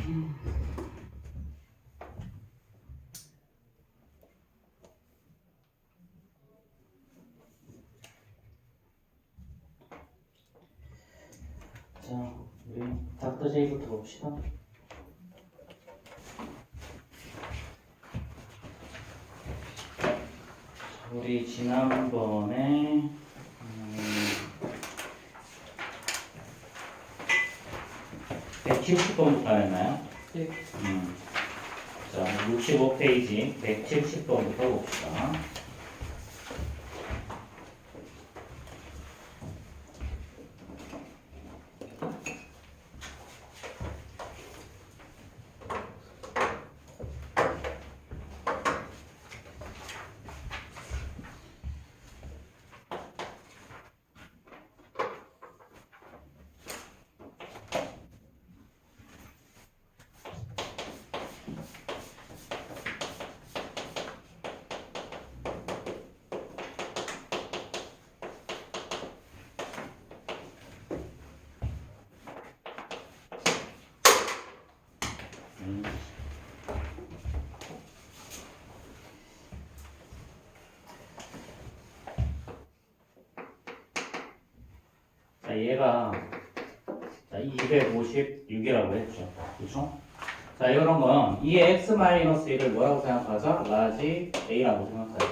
자, 우리 닥터 제이부터 봅시다. 우리 지난번에 170번부터 했나요? 네. 자, 65페이지 170번부터 봅시다. 자, 얘가 256이라고 했죠. 그쵸? 자, 이런 건 2의 x-1을 뭐라고 생각하자? 라지 a라고 생각하자.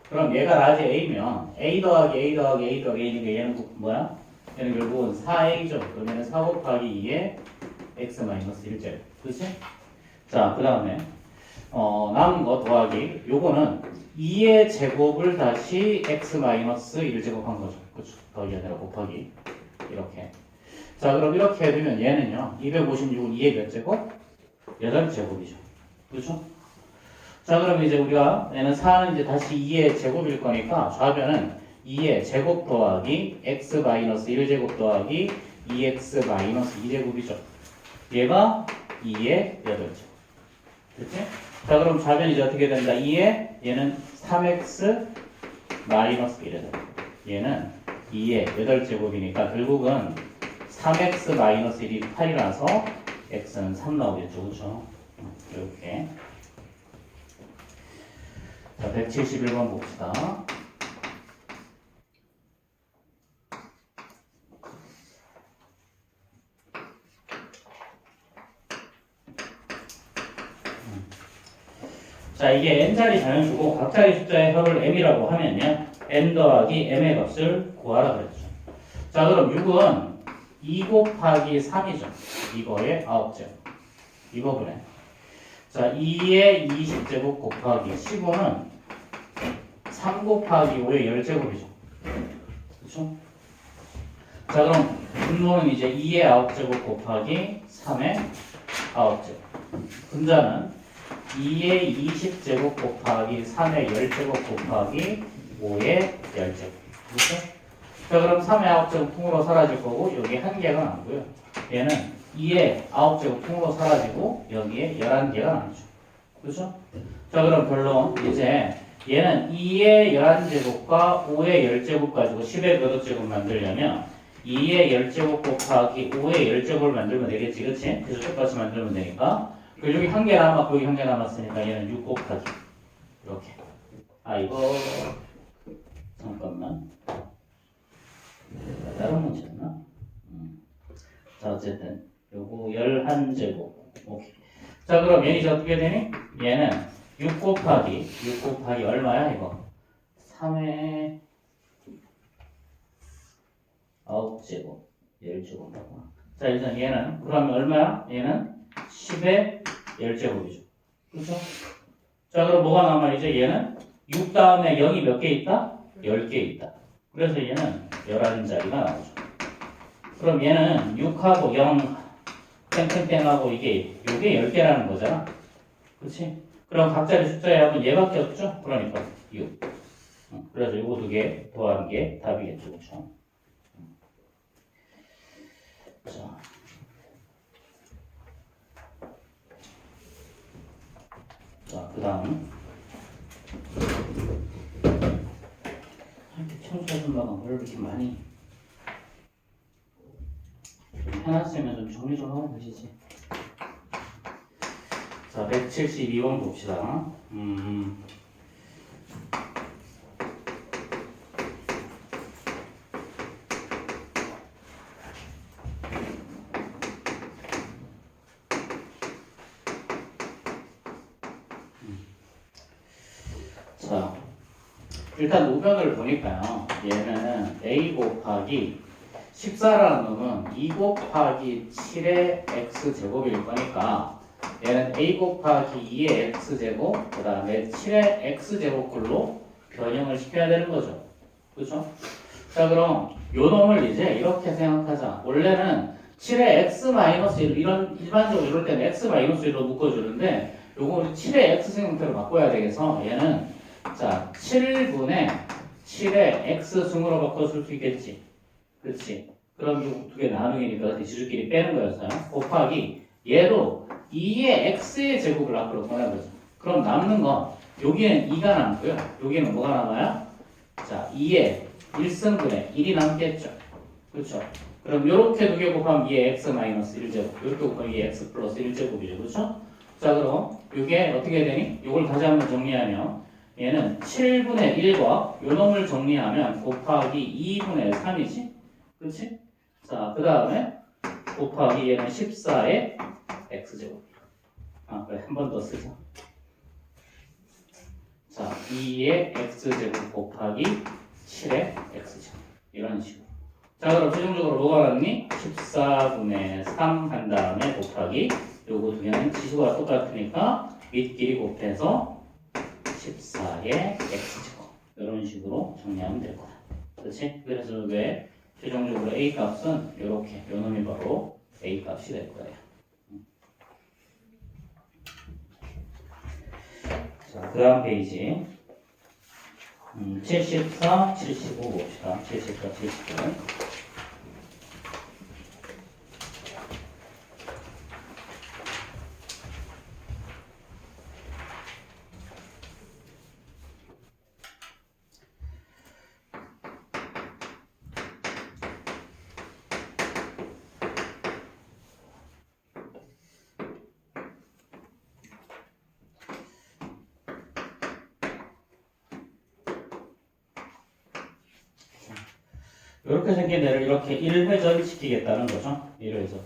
그럼 얘가 라지 a면 a 더하기 a 더하기 a 더하기 a니까 얘는 뭐야? 얘는 결국은 4a죠. 그러면 4 곱하기 2의 x-1제곱. 그치? 자, 그 다음에 남은 거 더하기 요거는 2의 제곱을 다시 x-1제곱 한 거죠. 그쵸? 더하기 아니라 곱하기 이렇게. 자, 그럼 이렇게 해두면 얘는요 256은 2의 몇 제곱? 8제곱이죠. 그렇죠? 자, 그럼 이제 우리가 얘는 4는 이제 다시 2의 제곱일 거니까 좌변은 2의 제곱 더하기 x-1제곱 더하기 2x-2제곱이죠. 얘가 2의 8제곱. 그치? 자, 그럼 좌변이 이제 어떻게 된다? 2의 얘는 3x 1이 된다. 얘는 2의 8제곱이니까 결국은 3x 1이 8이라서 x는 3 나오겠죠. 그쵸? 이렇게. 자, 171번 봅시다. 자, 이게 n자리 자연수고 각자리 숫자의 합을 m이라고 하면요 n 더하기 m의 값을 구하라 그랬죠. 자, 그럼 6은 2 곱하기 3이죠. 이거의 9제곱. 이 부분에. 자, 2의 20제곱 곱하기 15는 3 곱하기 5의 10제곱이죠. 그렇죠? 자, 그럼 분모는 이제 2의 9제곱 곱하기 3의 9제곱. 분자는 2의 20제곱 곱하기 3의 10제곱 곱하기 5의 10제곱. 그렇죠? 자, 그럼 3의 9제곱 통으로 사라질 거고 여기 1개가 남고요. 얘는 2의 9제곱 통으로 사라지고 여기에 11개가 남죠. 그렇죠? 자, 그럼 결론 이제 얘는 2의 11제곱과 5의 10제곱 가지고 10의 몇 제곱 만들려면 2의 10제곱 곱하기 5의 10제곱을 만들면 되겠지. 그렇지? 그래서 똑같이 만들면 되니까 여기 1개 남았고 여기 1개 남았으니까 얘는 6 곱하기 이렇게. 아, 이거 잠깐만 다른 문제였나? 자, 어쨌든 요거 11제곱. 오케이. 자, 그럼 얘는 이제 어떻게 되니? 얘는 6 곱하기 얼마야 이거? 3의 9제곱 10제곱. 자, 일단 얘는 그러면 얼마야? 얘는 10의 10제곱이죠. 그렇죠? 자, 그럼 뭐가 남아? 이제 얘는 6 다음에 0이 몇 개 있다? 10개 있다. 그래서 얘는 11자리가 나오죠. 그럼 얘는 6하고 0 땡땡땡하고 요게 10개라는 거잖아. 그렇지? 그럼 각자의 숫자의 합은 얘밖에 없죠? 그러니까 6. 그래서 요거 2개 더하는 게 답이겠죠. 그렇죠? 자, 그 다음 이렇게 청소해준다가 뭘 이렇게 많이 좀 해놨으면 좀 정리 좀 하고 계시지. 자, 172번 봅시다. 자, 일단 노변을 보니까요. 얘는 a 곱하기 14라는 놈은 2 곱하기 7의 x제곱일 거니까 얘는 a 곱하기 2의 x제곱 그 다음에 7의 x제곱꼴로 변형을 시켜야 되는 거죠. 그렇죠? 자, 그럼 요 놈을 이제 이렇게 생각하자. 원래는 7의 x-1 이런 일반적으로 이럴 때는 x-1로 묶어주는데 요거 7의 x 형태로 바꿔야 되겠어. 얘는 자 7분의 7의 x승으로 바꿔줄 수 있겠지. 그렇지. 그럼 이 두 개 나누기니까 지수끼리 빼는 거였어요. 곱하기 얘도 2의 x의 제곱을 앞으로 보내보자. 그럼 남는 건 여기는 2가 남고요. 여기는 뭐가 남아요? 자 2의 1승분의 1이 남겠죠. 그렇죠. 그럼 요렇게 두 개 곱하면 2의 x-1제곱 요렇게 곱하면 2의 x 플러스 1제곱이죠. 그렇죠? 자 그럼 이게 어떻게 되니? 이걸 다시 한번 정리하면 얘는 7분의 1과 요 놈을 정리하면 곱하기 2분의 3이지? 그렇지? 자, 그 다음에 곱하기 얘는 14의 x제곱. 아, 그래. 한 번 더 쓰자. 자, 2의 x제곱 곱하기 7의 x제곱. 이런 식으로. 자, 그럼 최종적으로 뭐가 나왔니? 14분의 3 한 다음에 곱하기 요거 두 개는 지수가 똑같으니까 밑끼리 곱해서 14의 x제곱. 이런 식으로 정리하면 될 거야. 그렇지? 그래서 왜 최종적으로 a 값은 이렇게 요 놈이 바로 a 값이 될 거예요. 자, 그 다음 페이지 74, 75 봅시다. 74, 75. 이렇게 생긴 애를 이렇게 1회전 시키겠다는 거죠. 1회전.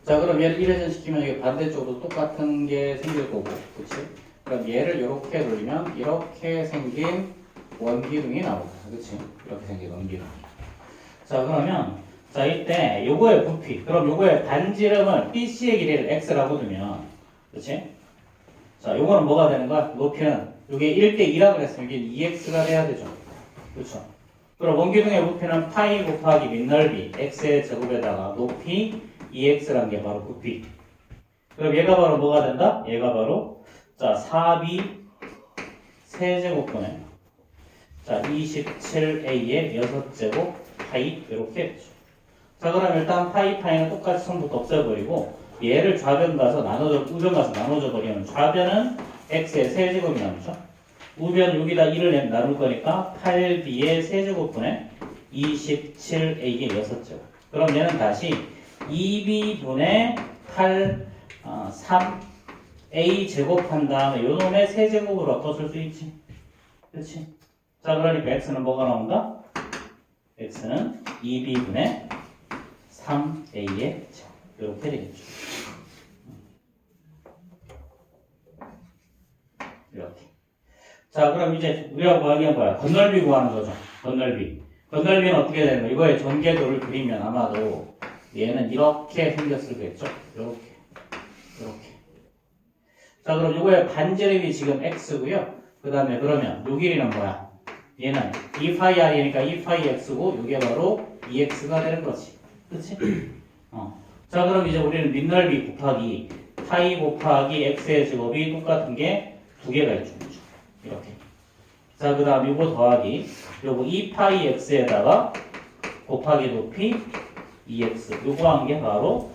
자, 그럼 얘를 1회전 시키면 이게 반대쪽으로 똑같은 게 생길 거고, 그치? 그럼 얘를 이렇게 돌리면 이렇게 생긴 원기둥이 나오죠. 그치? 이렇게 생긴 원기둥. 자, 그러면, 자, 이때 요거의 부피, 그럼 요거의 반지름을 BC의 길이를 X라고 두면, 그치? 자, 요거는 뭐가 되는 거야? 높이는, 요게 1대2라고 그랬으면 이게 2X가 돼야 되죠. 그쵸? 그럼 원기둥의 부피는 파이 곱하기 밑넓이 x의 제곱에다가 높이 2x라는 게 바로 부피. 그럼 얘가 바로 뭐가 된다? 얘가 바로 자 4b 세제곱분의 자 27a의 6제곱 파이 이렇게 됐죠. 자 그럼 일단 파이는 똑같이 처음부터 없애버리고 얘를 좌변 가서 우변 가서 나눠져 버리면 좌변은 x의 세제곱이 남죠. 우변 여기다 1을 나눌 거니까 8b의 세제곱분의 27a의 6제곱. 그럼 얘는 다시 2b분의 3a 제곱한 다음에 요놈의 세제곱으로 바꿔줄 수 있지. 그렇지? 자 그러니까 x는 뭐가 나온다? x는 2b분의 3a의 제곱. 이렇게 되겠죠. 이렇게. 자, 그럼 이제 우리가 구하는 거야. 건널비 구하는 거죠. 건널비. 건널비는 어떻게 되는 거야? 이거의 전개도를 그리면 아마도 얘는 이렇게 생겼을 거겠죠? 이렇게. 이렇게. 자, 그럼 이거의 반지름이 지금 x고요. 그 다음에 그러면 요 길이는 뭐야? 얘는 2파이r이니까 2파이 x고 이게 바로 2x가 되는 거지. 그렇지? 자, 그럼 이제 우리는 밑넓이 곱하기 파이 곱하기 x의 제곱이 똑같은 게 두 개가 있죠. 이렇게. 자, 그 다음 요거 더하기 요거 2파이 x에다가 곱하기 높이 2x 요거 한 게 바로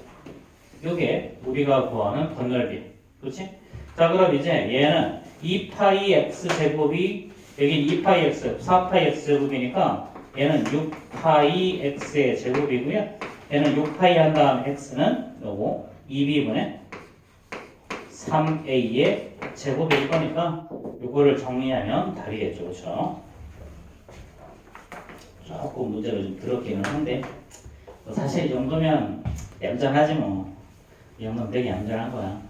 요게 우리가 구하는 건널비. 그렇지? 자, 그럼 이제 얘는 2파이 x 제곱이 여긴 2파이 x 4파이 x 제곱이니까 얘는 6파이 x의 제곱이고요. 얘는 6파이 한 다음 x는 요거 2b분의 3a의 제곱일 거니까 요거를 정리하면 답이겠죠. 그렇죠? 조금 문제가 좀 더럽기는 한데 사실 이 정도면 얌전하지 뭐. 이 정도면 되게 얌전한 거야.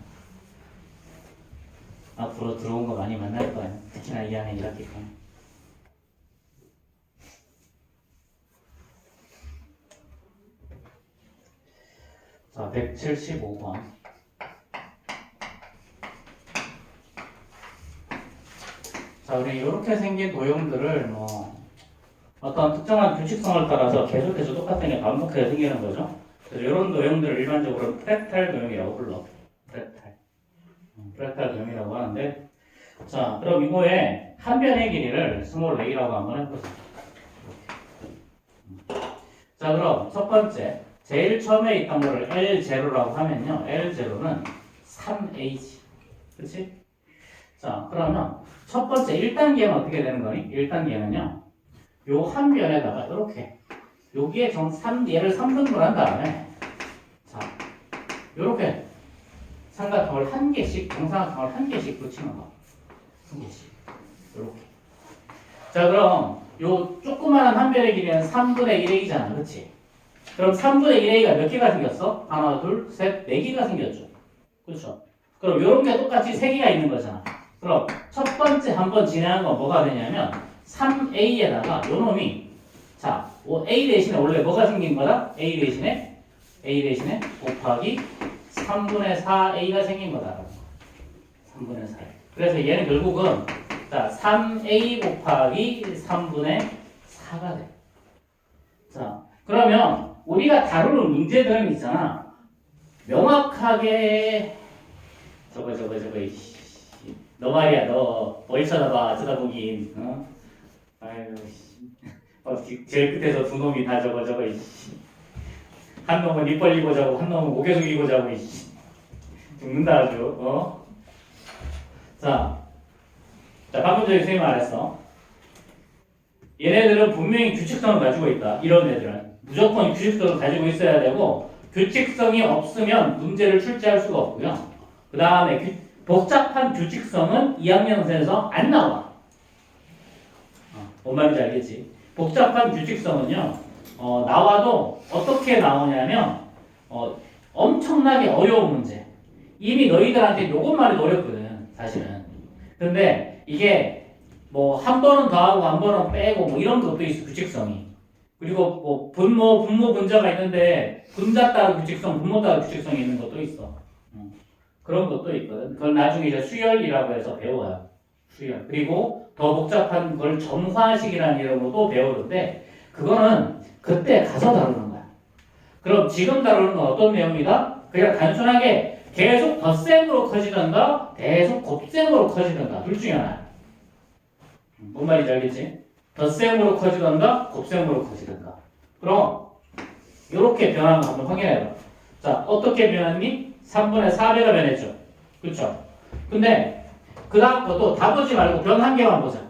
앞으로 들어온 거 많이 만날 거야. 특히나 이 안에 이렇게. 자, 175번. 자, 우리 이렇게 생긴 도형들을 뭐 어떤 특정한 규칙성을 따라서 계속해서 똑같은 게 반복해서 생기는 거죠. 그래서 이런 도형들을 일반적으로 프랙탈 도형이라고 불러. 프랙탈 도형이라고 하는데, 자, 그럼 이거에 한 변의 길이를 스몰 a라고 한번 해보자. 자, 그럼 첫 번째, 제일 처음에 있던 거를 L0라고 하면요, L0는 3a지. 그치? 자, 그러면 첫 번째 1단계는 어떻게 되는 거니? 1단계는요, 요 한 변에다가 이렇게 여기에 얘를 3등분 한 다음에 자, 요렇게 삼각형을 한 개씩, 정사각형을 한 개씩 붙이는 거. 한 개씩. 요렇게. 자, 그럼 요 조그마한 한 변의 길이는 3분의 1a잖아. 그치? 그럼 3분의 1a가 몇 개가 생겼어? 하나, 둘, 셋, 네 개가 생겼죠. 그렇죠? 그럼 요런 게 똑같이 세 개가 있는 거잖아. 그럼 첫 번째 한번 진행한 건 뭐가 되냐면 3a에다가 요 놈이 자, a 대신에 원래 뭐가 생긴 거다? a 대신에 곱하기 3분의 4a가 생긴 거다. 3분의 4. 그래서 얘는 결국은 자, 3a 곱하기 3분의 4가 돼. 자, 그러면 우리가 다루는 문제들은 있잖아. 명확하게 저거 너 말이야, 너 머리 쳐다봐, 쳐다보긴. 어? 아이고 씨. 제일 끝에서 두 놈이 다 저거 한 놈은 입 벌리고 자고 한 놈은 고개 숙이고 자고 죽는다 아주. 어? 자, 방금 전에 선생님이 말했어. 얘네들은 분명히 규칙성을 가지고 있다. 이런 애들은 무조건 규칙성을 가지고 있어야 되고 규칙성이 없으면 문제를 출제할 수가 없고요. 그 다음에 복잡한 규칙성은 2학년에서 안 나와. 뭔 말인지 알겠지? 복잡한 규칙성은요, 나와도 어떻게 나오냐면, 엄청나게 어려운 문제. 이미 너희들한테 요것만 해도 어렵거든, 사실은. 근데 이게 뭐 한 번은 더하고 한 번은 빼고 뭐 이런 것도 있어, 규칙성이. 그리고 뭐 분모 분자가 있는데 분자 따로 규칙성, 분모 따로 규칙성이 있는 것도 있어. 그런 것도 있거든. 그걸 나중에 이제 수열이라고 해서 배워요. 수열. 그리고 더 복잡한 걸 점화식이라는 이름으로도 배우는데 그거는 그때 가서 다루는 거야. 그럼 지금 다루는 건 어떤 내용이다? 그냥 단순하게 계속 덧셈으로 커지던가 계속 곱셈으로 커지던가 둘 중에 하나. 뭔 말인지 알겠지? 덧셈으로 커지던가 곱셈으로 커지던가. 그럼 이렇게 변한 거 한번 확인해봐. 자, 어떻게 변했니? 3분의 4배가 변했죠. 그쵸? 근데 그 다음 것도 다 보지 말고 변 한 개만 보자.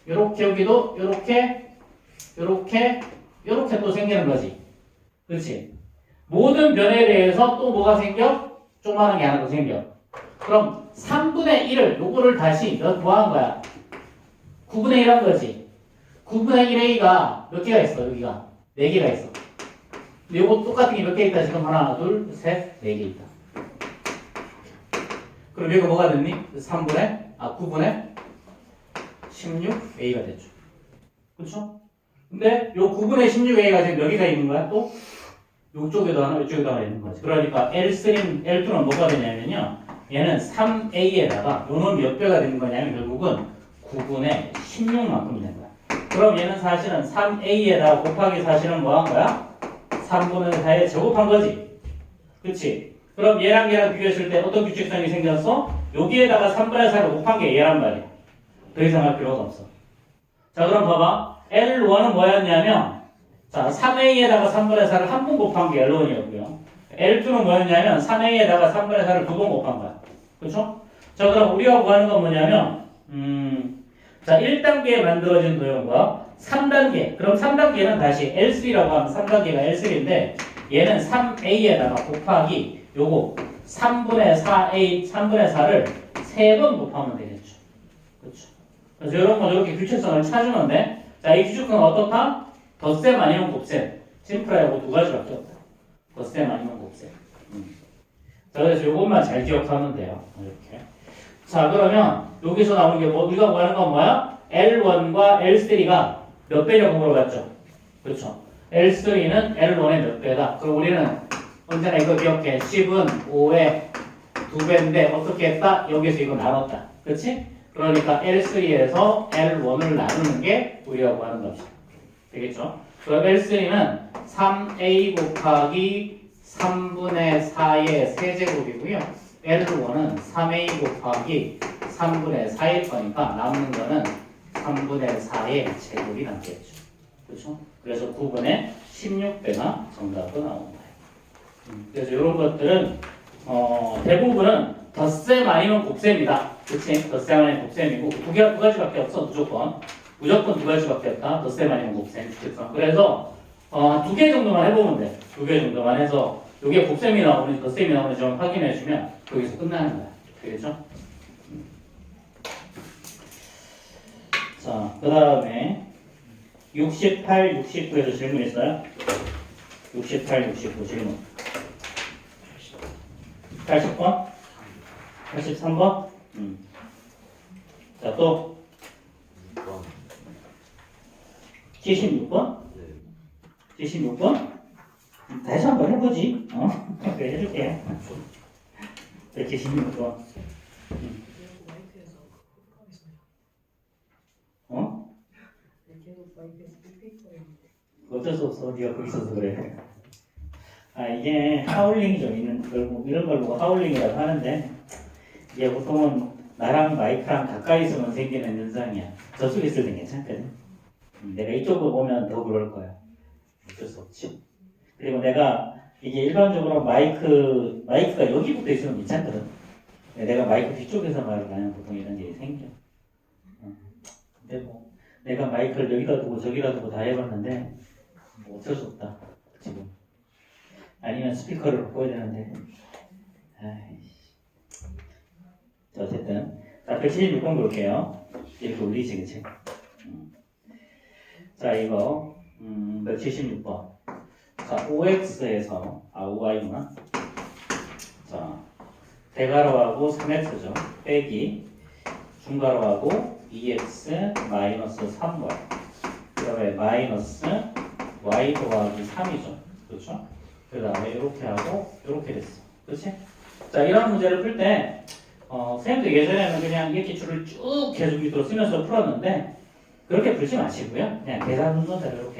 요렇게 여기도 요렇게 또 생기는 거지. 그렇지? 모든 변에 대해서 또 뭐가 생겨? 조그마한 게 하나 더 생겨. 그럼 3분의 1을 요거를 다시 뭐 한 거야? 9분의 1 한 거지. 9분의 1a가 몇 개가 있어? 여기가 4개가 있어. 근데 요거 똑같은 게 몇 개 있다? 지금 하나, 둘, 셋, 4개 있다. 그럼 여기가 뭐가 됐니? 9분의 16a가 됐죠. 그렇죠? 근데 요 9분의 16a가 지금 여기가 있는 거야? 또? 요쪽에도 하나, 이쪽에도 하나 있는 거지. 그러니까 L2는 뭐가 되냐면요. 얘는 3a에다가 요 놈이 몇 배가 되는 거냐면 결국은 9분의 16만큼이 된 거야. 그럼 얘는 사실은 3a에다가 곱하기 사실은 뭐 한 거야? 3분의 4에 제곱한 거지. 그치? 그럼 얘랑 비교했을 때 어떤 규칙성이 생겼어? 여기에다가 3분의 4를 곱한 게 얘란 말이야. 더 이상 할 필요가 없어. 자, 그럼 봐봐. L1은 뭐였냐면, 자, 3a에다가 3분의 4를 한 번 곱한 게 L1이었고요. L2는 뭐였냐면, 3a에다가 3분의 4를 두 번 곱한 거야. 그쵸? 자, 그럼 우리가 구하는 건 뭐냐면, 자, 1단계에 만들어진 도형과 3단계. 그럼 3단계는 다시 L3라고 하면 3단계가 L3인데, 얘는 3a에다가 곱하기 요거 3분의 4a, 3분의 4를 3번 곱하면 되겠죠. 그렇죠. 그래서 이런 거 이렇게 규칙성을 찾으면 돼. 자, 이 규칙성은 어떻다? 덧셈 아니면 곱셈. 심플하고 두 가지밖에 없다. 덧셈 아니면 곱셈. 자, 그래서 이것만 잘 기억하면 돼요. 이렇게. 자, 그러면 여기서 나오는 게 뭐, 우리가 구하는 건 뭐야? L1과 L3가 몇 배냐고 물어봤죠. 그렇죠. L3는 L1의 몇 배다. 그럼 우리는 언제나 이거 기억해. 10은 5의 2배인데 어떻게 했다? 여기서 이거 나눴다. 그렇지? 그러니까 L3에서 L1을 나누는 게 우리가 구하는 것이다. 되겠죠? 그럼 L3는 3a 곱하기 3분의 4의 세제곱이고요. L1은 3a 곱하기 3분의 4일 거니까 남는 거는 3분의 4의 제곱이 남겠죠. 그렇죠? 그래서 9분의 16배가 정답으로 나온 거예요. 그래서 이런 것들은 대부분은 덧셈 아니면 곱셈이다. 그치? 덧셈 아니면 곱셈이고 두 가지밖에 없어. 무조건 두 가지밖에 없다. 덧셈 아니면 곱셈. 그래서 두 개 정도만 해보면 돼. 두 개 정도만 해서 이게 곱셈이 나오는지 덧셈이 나오는지 좀 확인해주면 거기서 끝나는 거야. 되겠죠? 자, 그 다음에 68, 69에서 질문 있어요? 68, 69 질문. 80번? 83번? 자, 또 76번? 76번? 다시 한번 해보지. 그래, 해줄게. 76번. 어쩔 수 없어. 네가 거기 있어서 그래. 이게 하울링이 좀 있는 걸고 이런 걸로 하울링이라고 하는데 이게 보통은 나랑 마이크랑 가까이 있으면 생기는 현상이야. 저쪽에 있을 땐 괜찮거든. 내가 이쪽으로 보면 더 그럴 거야. 어쩔 수 없지. 그리고 내가 이게 일반적으로 마이크가 여기 붙어 있으면 괜찮거든. 내가 마이크 뒤쪽에서 말을 하면 보통 이런 일이 생겨. 근데 뭐 내가 마이크를 여기다 두고 저기다 두고 다 해봤는데 뭐 어쩔 수 없다 지금. 아니면 스피커를 바꿔야 되는데. 자, 어쨌든 자 176번 볼게요. 이렇게 올리지 그치? 자 이거 176번. 자 5x에서 y구나. 자 대괄호하고 3x죠. 빼기 중괄호하고 2x 마이너스 3y. 그 다음에 마이너스 y 더하기 3이죠. 그렇죠? 그 다음에 이렇게 하고 이렇게 됐어. 그렇지? 자 이런 문제를 풀 때 선생님도 예전에는 그냥 이렇게 줄을 쭉 계속 밑으로 쓰면서 풀었는데 그렇게 풀지 마시고요. 그냥 계산 순서대로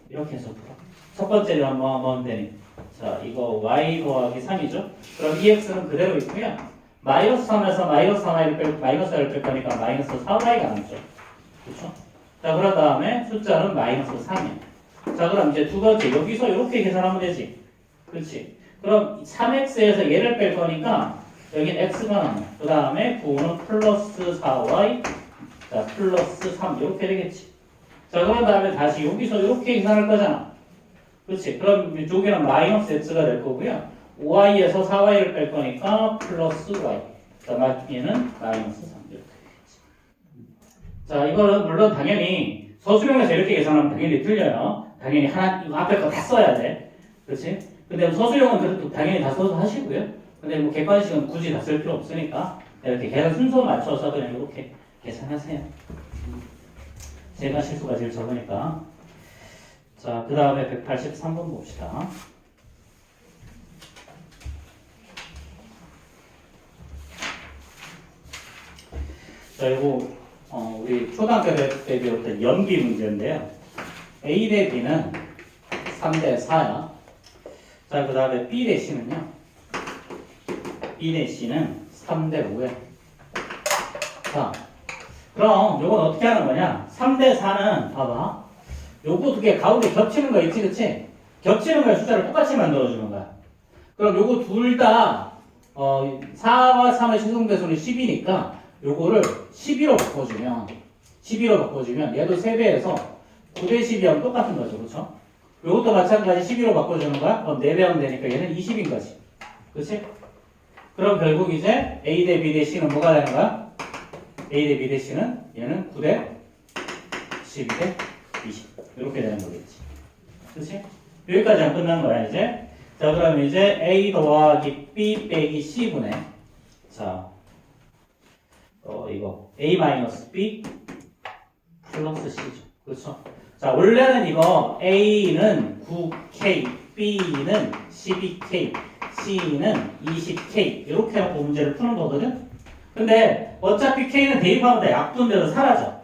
이렇게 해서 풀어. 첫 번째로 한번 하면 되니. 자 이거 y 더하기 3이죠. 그럼 2x는 그대로 있고요. 마이너스 3에서 마이너스 4y를 뺄 거니까 마이너스 4y가 남죠. 그렇죠? 자 그런 다음에 숫자는 마이너스 3이야. 자 그럼 이제 두 번째 여기서 이렇게 계산하면 되지. 그렇지? 그럼 3x에서 얘를 뺄 거니까 여긴 x가 남아. 그 다음에 9는 플러스 4y 자 플러스 3 이렇게 되겠지. 자 그런 다음에 다시 여기서 이렇게 계산할 거잖아. 그렇지? 그럼 이쪽에는 마이너스 x가 될 거고요. 5y에서 4y를 뺄 거니까 플러스 y. 자 얘는 마이너스 3 이렇게 되겠지. 자 이거는 물론 당연히 서술형에서 이렇게 계산하면 당연히 틀려요. 당연히 하나 이거 앞에 거 다 써야 돼. 그렇지? 근데 서술형은 그래도 당연히 다 써서 하시고요. 근데 뭐 객관식은 굳이 다 쓸 필요 없으니까 이렇게 계산 순서 맞춰서 그냥 이렇게 계산하세요. 제가 실수가 제일 적으니까. 자, 그 다음에 183번 봅시다. 자, 이거 우리 초등학교 때 배웠던 연기 문제인데요. A 대 B는 3대 4야. 자, 그 다음에 B 대 C는요. B 대 C는 3대 5야. 자, 그럼 이건 어떻게 하는 거냐? 3대 4는 봐봐. 요거 두 개 가운데 겹치는 거 있지, 그치? 겹치는 거에 숫자를 똑같이 만들어주는 거야. 그럼 요거 둘 다 4와 3의 시성배수는 10이니까 요거를 12로 바꿔주면 얘도 3배에서 9대 12하면 똑같은 거죠. 그렇죠? 요것도 마찬가지 12로 바꿔주는 거야? 그럼 4배 하면 되니까 얘는 20인 거지. 그치? 그럼 결국 이제 A 대 B 대 C는 뭐가 되는 거야? A 대 B 대 C는 얘는 9 대 12 대 20 이렇게 되는 거겠지. 그치? 여기까지 안 끝난 거야 이제. 자 그럼 이제 A 더하기 B 빼기 C분의 자 이거 A 마이너스 B 플러스 C죠. 그렇죠? 자 원래는 이거 A는 9K, B는 12K, C는 20K 이렇게 해놓고 문제를 푸는 거거든? 근데 어차피 K는 대입하면 다 약분돼서 사라져.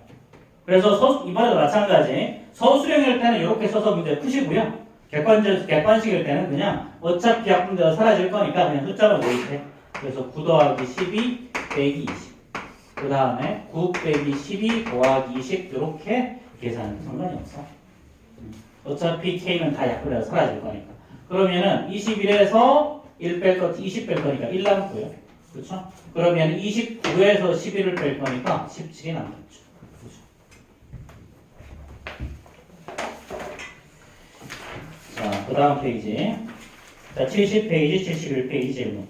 그래서 이번에도 마찬가지 서술형일 때는 이렇게 써서 문제 푸시고요. 객관식일 때는 그냥 어차피 약분돼서 사라질 거니까 그냥 숫자로 대입해. 그래서 9 더하기 12 빼기 20. 그 다음에 9 빼기 12 더하기 20 이렇게 계산은 상관이 없어. 어차피 K는 다 약분해서 사라질 거니까. 그러면은 21에서 1 뺄 거, 20 뺄 거니까 1 남고요. 그렇죠? 그러면 29에서 11을 뺄 거니까 17이 남겠죠. 그렇죠? 자, 그 다음 페이지. 자, 70페이지, 71페이지 질문.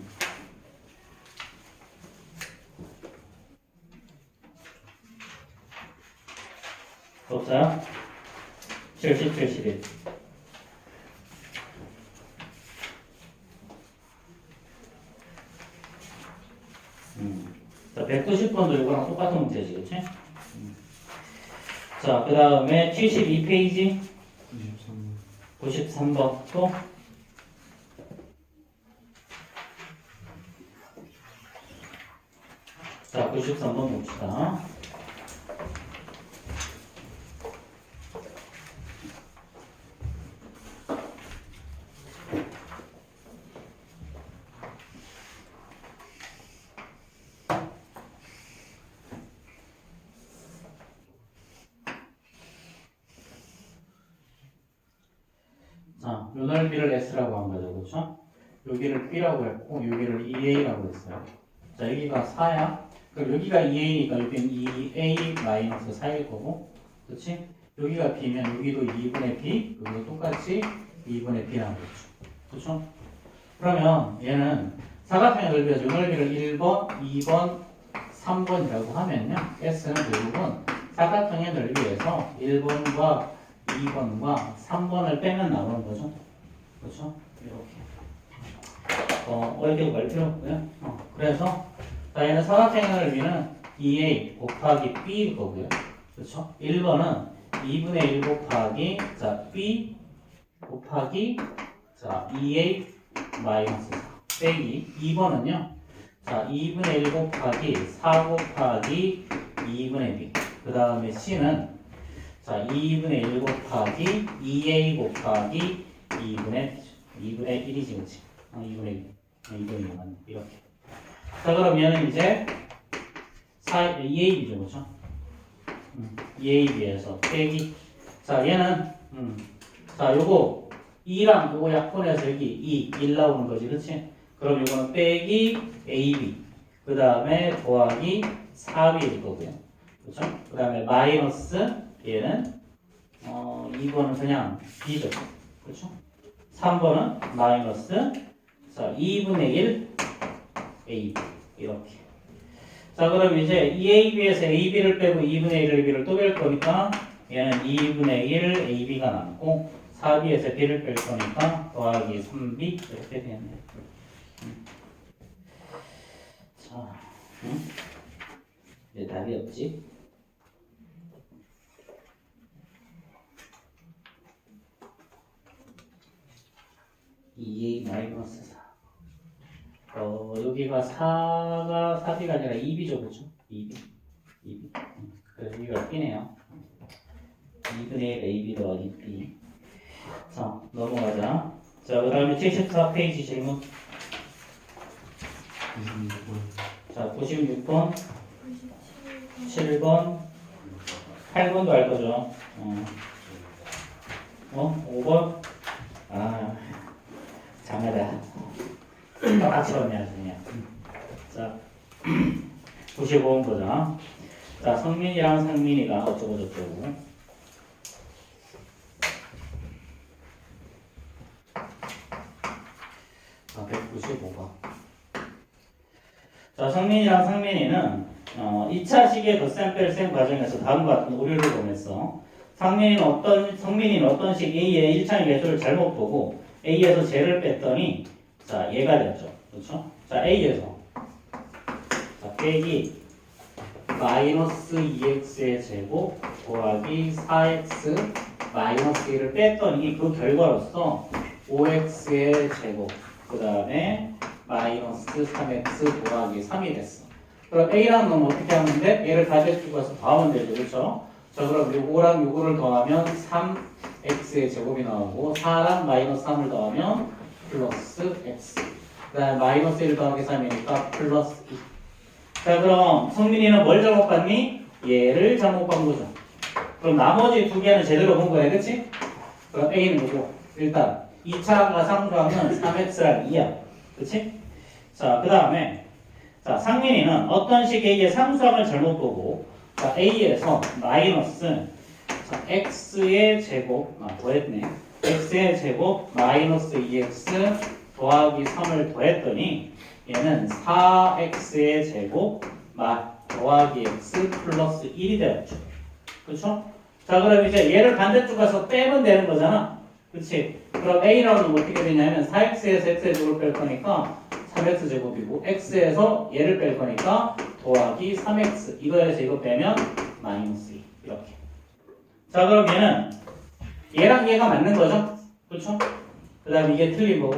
없어요? 70, 71. 자, 190번도 이거랑 똑같은 문제지, 그치? 자, 그 다음에 72페이지. 93번 또. 자, 93번 봅시다. 자, 요 넓이를 S라고 한 거죠, 그렇죠? 여기를 B라고 했고, 여기를 EA라고 했어요. 자, 여기가 4야. 그럼 여기가 EA니까 여기는 2A 마이너스 4일 거고, 그렇지? 여기가 B면 여기도 2분의 B, 여기도 똑같이 2분의 B라는 거죠. 그렇죠? 그러면 얘는 사각형의 넓이에서 요 넓이를 1번, 2번, 3번이라고 하면요. S는 결국은 사각형의 넓이에서 1번과 2번과 3번을 빼면 나오는 거죠. 그렇죠? 이렇게. 어렵게 갈 필요 없고요. 그래서 자, 얘는 사각형의 넓이는 2a 곱하기 b일 거고요. 그렇죠? 1번은 2분의 1 곱하기 자, b 곱하기 자, 2a 마이너스 4 빼기 2번은요. 자, 2분의 1 곱하기 4 곱하기 2분의 b. 그 다음에 c는 자, 2분의 1 곱하기 2a 곱하기 2분의 1이지, 그치? 2분의 1. 2분의 1. 이렇게. 자, 그럼 얘는 이제 2ab죠, 그쵸? 2ab에서 빼기. 자, 얘는, 자, 요거 2랑 요거 약분해서 여기 1 나오는 거지, 그치? 그럼 요거는 빼기 ab. 그 다음에 더하기 4b일 거고요. 그쵸? 그 다음에 마이너스 얘는 2번은 그냥 b죠. 그렇죠? 3번은 마이너스 자 2분의 1 a 이렇게. 자 그럼 이제 2ab에서 ab를 빼고 2분의 1 ab를 또 뺄 거니까 얘는 2분의 1 ab가 남고 4b에서 b를 뺄 거니까 더하기 3b 이렇게 되겠네요. 자, 이제 답이 없지? EA 마이너스 4. 여기가 4b가 아니라 2b죠, 그렇죠? 2b. 그래서 여기가 B네요. 2분의 1 AB 더하기 B. 자, 넘어가자. 자, 그 다음에 74페이지 질문. 자, 96번, 7번, 8번도 알 거죠? 5번? 아, 장하다. 똑같이 봤네, 아주 그냥. 자, 95번 보자. 자, 성민이랑 상민이가 어쩌고저쩌고. 195가. 자, 성민이랑 상민이는 2차 시기의 덧셈 뺄셈 과정에서 다음과 같은 오류를 범했어. 성민이는 어떤 식 A의 1차의 개수를 잘못 보고 A에서 쟤를 뺐더니 자, 얘가 됐죠. 그렇죠? 자, A에서 자, 빼기 마이너스 2x의 제곱 더하기 4x 마이너스 1을 뺐더니 그 결과로서 5x의 제곱 그 다음에 마이너스 3x 더하기 3이 됐어. 그럼 A랑 놈 어떻게 하면 돼? 얘를 가져주고 가서 더하면 되죠. 그렇죠? 자, 그럼 요거랑 요거를 더하면 3x의 제곱이 나오고 4랑 마이너스 3을 더하면 플러스 x 그 다음에 마이너스 1 더하기 3이니까 플러스 2. 자, 그럼 성민이는 뭘 잘못 봤니? 얘를 잘못 본 거죠. 그럼 나머지 두 개는 제대로 본 거야, 그치? 그럼 A는 이거 일단 2차가 상수하면 3x랑 2야, 그치? 자, 그 다음에 자, 상민이는 어떤 식 A의 상수함을 잘못 보고 자, A에서 마이너스 자, x의 제곱 더했네. x의 제곱 마이너스 2x 더하기 3을 더했더니 얘는 4x의 제곱 더하기 x 플러스 1이 되었죠. 그렇죠? 자, 그럼 이제 얘를 반대쪽 가서 빼면 되는 거잖아. 그렇지? 그럼 A라는 건 어떻게 되냐면 4x에서 x의 제곱을 뺄 거니까 3x 제곱이고 x에서 얘를 뺄 거니까 더하기 3x 이거에서 이거 빼면 마이너스 2 이렇게. 자, 그럼 얘랑 얘가 맞는 거죠? 그렇죠? 그 다음에 이게 틀린 거고.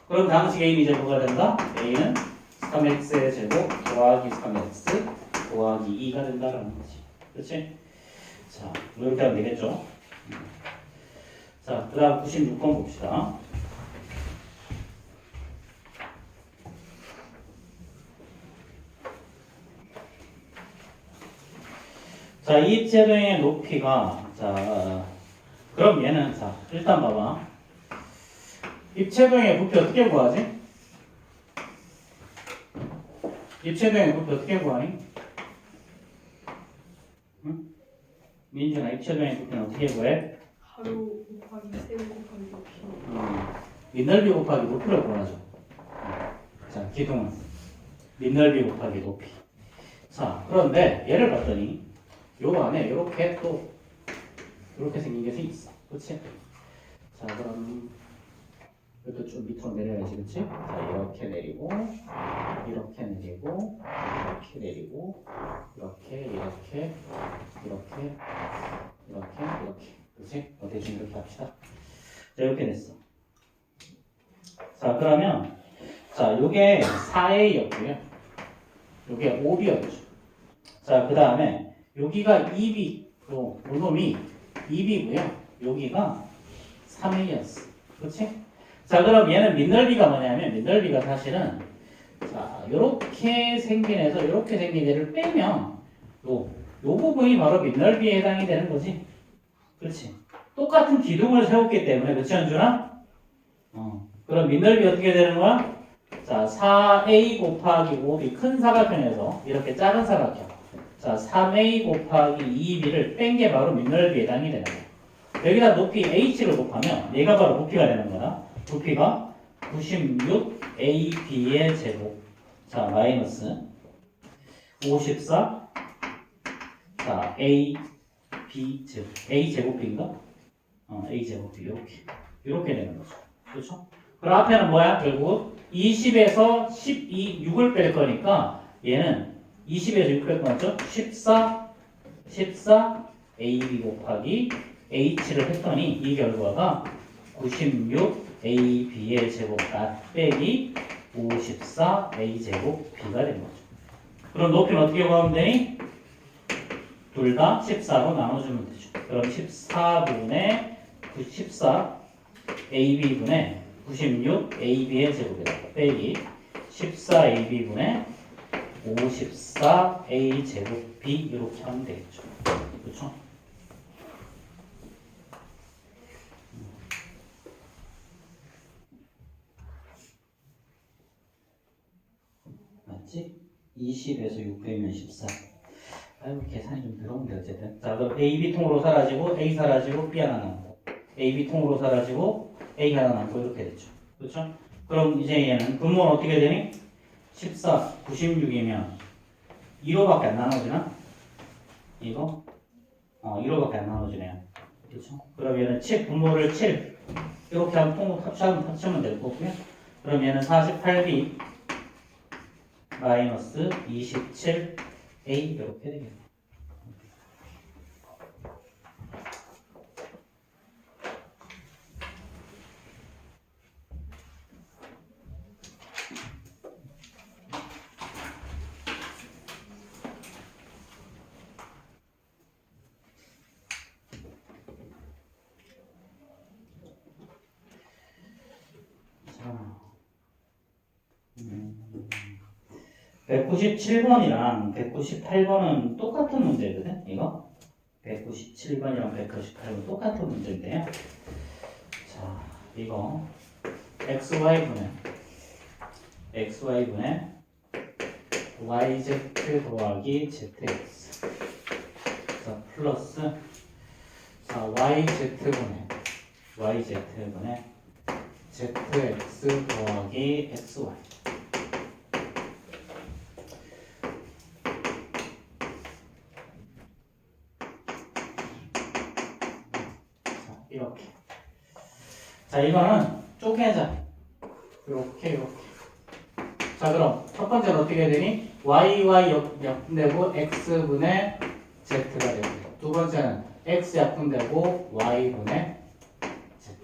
그럼 당식 A는 이제 뭐가 된다? A는 3x의 제곱 더하기 3x 더하기 2가 된다라는 거지. 그렇지? 자, 이렇게 하면 되겠죠? 자, 그 다음 96번 봅시다. 자, 이 입체도형의 높이가 자, 그럼 얘는 자, 일단 봐봐. 입체도형의 부피 어떻게 구하지? 입체도형의 부피 어떻게 구하니? 응? 민준아, 입체도형의 부피는 어떻게 구해? 가로 곱하기 세로 곱하기 높이. 밑넓이 곱하기 높이를 구하죠. 자, 기둥은 밑넓이 곱하기 높이. 자, 그런데 얘를 봤더니 요 안에 이렇게 또 이렇게 생긴 게 있어. 그렇지? 자, 그럼 이것도 좀 밑으로 내려야지, 그렇지? 자, 이렇게 내리고 이렇게 내리고 이렇게 내리고 이렇게 그렇지? 대충 이렇게 합시다. 자, 이렇게 됐어. 자, 그러면 자, 요게 4A였고요. 요게 5B였죠. 자, 그 다음에 여기가 2B, 요 놈이 2B고요. 여기가 3A였어. 그렇지? 자, 그럼 얘는 밑넓이가 뭐냐면 밑넓이가 사실은 자, 요렇게 생긴 애서 요렇게 생긴 애를 빼면 요 부분이 바로 밑넓이에 해당이 되는 거지. 그렇지? 똑같은 기둥을 세웠기 때문에 그렇지 않주나? 그럼 밑넓이 어떻게 되는 거야? 자, 4A 곱하기 5B 큰 사각형에서 이렇게 작은 사각형 자, 3A 곱하기 2B를 뺀 게 바로 밑넓이에 해당이 되는 거야. 여기다 높이 H를 곱하면 얘가 바로 부피가 되는 거야. 부피가 96AB의 제곱 자, 마이너스 54 자, AB 제곱 A 제곱인가? A 제곱이 이렇게 되는 거죠. 그렇죠? 그럼 앞에는 뭐야? 결국 20에서 12, 6을 뺄 거니까 얘는 20에서 6 뺄 거 맞죠? 14 AB 곱하기 H를 했더니 이 결과가 96 AB의 제곱 빼기 54 A 제곱 B가 된 거죠. 그럼 높이는 어떻게 구하면 되니? 둘 다 14로 나눠주면 되죠. 그럼 14분의 14 AB분의 96 AB의 제곱이다. 빼기 14 AB분의 54 A 제곱 B 이렇게 하면 되겠죠. 그렇죠? 맞지? 20에서 6 빼면 14. 아이고 계산이 좀 들어온데 어쨌든. 자, 그럼 AB 통으로 사라지고 A 사라지고 B 하나 남고 AB 통으로 사라지고 A 하나 남고 이렇게 됐죠. 그렇죠? 그럼 이제 얘는 분모는 어떻게 되니? 14, 96이면 2로밖에 안 나눠지나? 이거? 1호밖에 안 나눠지네요. 그렇죠? 그럼 얘는 7, 분모를 7 이렇게 하면 합치면 될 거고요. 그럼 얘는 48b 마이너스 27a 이렇게 되겠네요. 자, 197번이랑 198번은 똑같은 문제거든, 이거? 197번이랑 198번 똑같은 문제인데요. 자, 이거 xy분의 yz 더하기 zx 자, 플러스 자, yz분의 zx 더하기 xy 자, 이렇게 자, 이거는 쪼개자 이렇게 자, 그럼 첫 번째는 어떻게 되니? y 약분되고 x분의 z가 되고 두 번째는 x 약분되고 y분의 z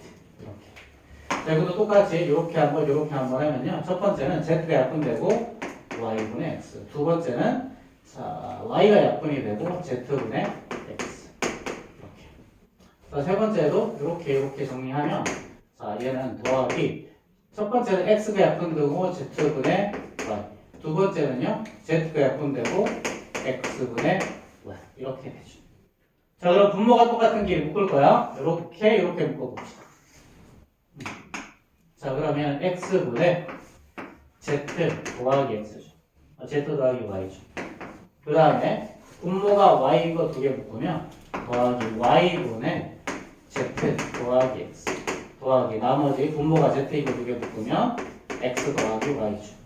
이렇게 자, 이것도 똑같이 이렇게 한번 하면요 첫 번째는 z가 약분되고 y분의 x 두 번째는 자, y가 약분이 되고 z분의 x 이렇게 자, 세 번째도 이렇게 정리하면 자, 얘는 더하기 첫 번째는 x가 약분되고 z분의 y 두 번째는요 z가 약분되고 x분의 y 이렇게 되죠. 자, 그럼 분모가 똑같은 길 묶을 거야. 이렇게 묶어봅시다. 자, 그러면 x분의 z 더하기 x죠. z 더하기 y죠. 그 다음에 분모가 y인 거 두 개 묶으면 더하기 y분의 z 더하기 x 더하기 나머지 분모가 z인 거 두 개 묶으면 x 더하기 y죠.